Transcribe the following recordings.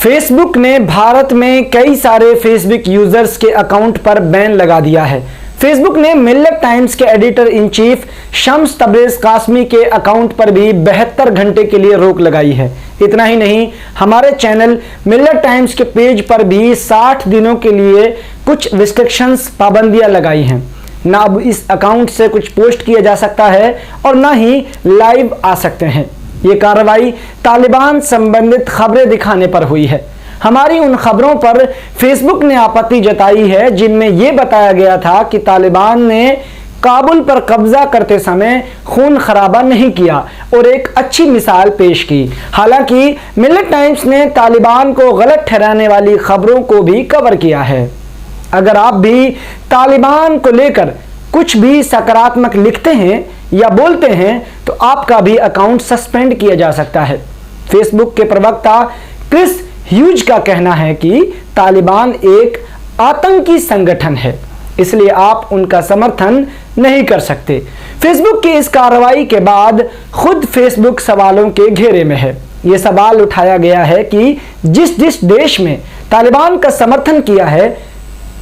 Facebook ने भारत में कई सारे फेसबुक यूजर्स के अकाउंट पर बैन लगा दिया है। फेसबुक ने मिल्लत टाइम्स के editor in chief Shams Tabrez Qasmi के अकाउंट पर भी 72 घंटे के लिए रोक लगाई है। इतना ही नहीं, हमारे चैनल मिल्लत टाइम्स के पेज पर भी 60 दिनों के लिए कुछ रिस्ट्रिक्शंस, पाबंदियां लगाई हैं। ना अब इस अकाउंट से कुछ पोस्ट किया जा सकता है और ना ही लाइव आ सकते हैं। ये कार्रवाई तालिबान संबंधित खबरें दिखाने पर हुई है। हमारी उन खबरों पर फेसबुक ने आपत्ति जताई है जिनमें यह बताया गया था कि तालिबान ने काबुल पर कब्जा करते समय खून खराबा नहीं किया और एक अच्छी मिसाल पेश की। हालांकि मिल्लत टाइम्स ने तालिबान को गलत ठहराने वाली खबरों को भी कवर किया है। अगर आप भी तालिबान को लेकर कुछ भी सकारात्मक लिखते हैं या बोलते हैं तो आपका भी अकाउंट सस्पेंड किया जा सकता है। फेसबुक के प्रवक्ता क्रिस ह्यूज का कहना है कि तालिबान एक आतंकी संगठन है, इसलिए आप उनका समर्थन नहीं कर सकते। फेसबुक की इस कार्रवाई के बाद खुद फेसबुक सवालों के घेरे में है। यह सवाल उठाया गया है कि जिस देश में तालिबान का समर्थन किया है,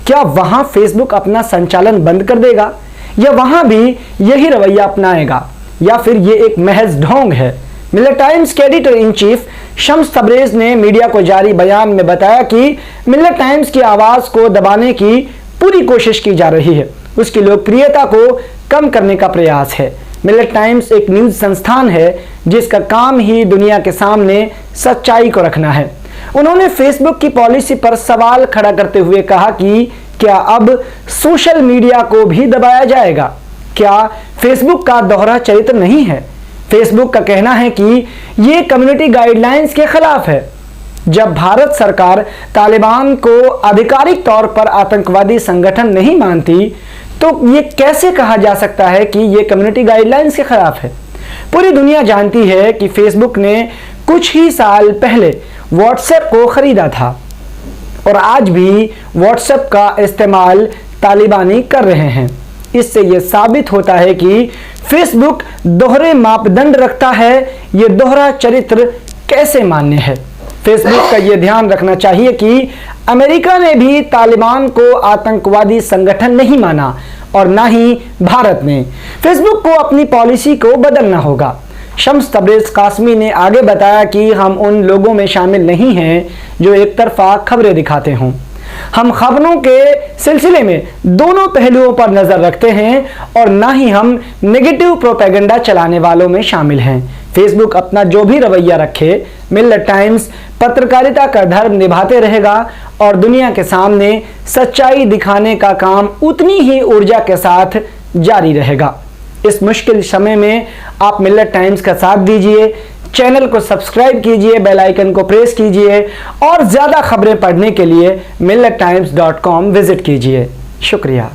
क्या वहां फेसबुक अपना संचालन बंद कर देगा या वहां भी यही रवैया अपनाएगा, या फिर यह एक महज ढोंग है। मिल्लत टाइम्स के editor in chief Shams Tabrez ने मीडिया को जारी बयान में बताया कि मिल्लत टाइम्स की आवाज को दबाने की पूरी कोशिश की जा रही है। उसकी लोकप्रियता को कम करने का प्रयास है। मिल्लत टाइम्स एक न्यूज संस्थान है जिसका काम ही दुनिया के सामने सच्चाई को रखना है। उन्होंने फेसबुक की पॉलिसी पर सवाल खड़ा करते हुए कहा कि क्या अब सोशल मीडिया को भी दबाया जाएगा? क्या फेसबुक का दोहरा चरित्र नहीं है? फेसबुक का कहना है कि यह कम्युनिटी गाइडलाइंस के खिलाफ है। जब भारत सरकार तालिबान को आधिकारिक तौर पर आतंकवादी संगठन नहीं मानती तो यह कैसे कहा जा सकता है कि यह कम्युनिटी गाइडलाइंस के खिलाफ है? पूरी दुनिया जानती है कि फेसबुक ने कुछ ही साल पहले व्हाट्सएप को खरीदा था और आज भी व्हाट्सएप का इस्तेमाल तालिबानी कर रहे हैं। इससे यह साबित होता है कि फेसबुक दोहरे मापदंड रखता है। यह दोहरा चरित्र कैसे मान्य है? फेसबुक का यह ध्यान रखना चाहिए कि अमेरिका ने भी तालिबान को आतंकवादी संगठन नहीं माना और ना ही भारत ने। फेसबुक को अपनी पॉलिसी को बदलना होगा। शम्स तबरेज़ कासमी ने आगे बताया कि हम उन लोगों में शामिल नहीं हैं जो एक तरफा खबरें दिखाते हों। हम खबरों के सिलसिले में दोनों पहलुओं पर नजर रखते हैं और ना ही हम नेगेटिव प्रोपेगेंडा चलाने वालों में शामिल हैं। फेसबुक अपना जो भी रवैया रखे, मिल्लत टाइम्स पत्रकारिता का धर्म निभाते रहेगा और दुनिया के सामने सच्चाई दिखाने का काम उतनी ही ऊर्जा के साथ जारी रहेगा। इस मुश्किल समय में आप मिल्लत टाइम्स का साथ दीजिए, चैनल को सब्सक्राइब कीजिए, बेल आइकन को प्रेस कीजिए और ज़्यादा खबरें पढ़ने के लिए millettimes.com विजिट कीजिए। शुक्रिया।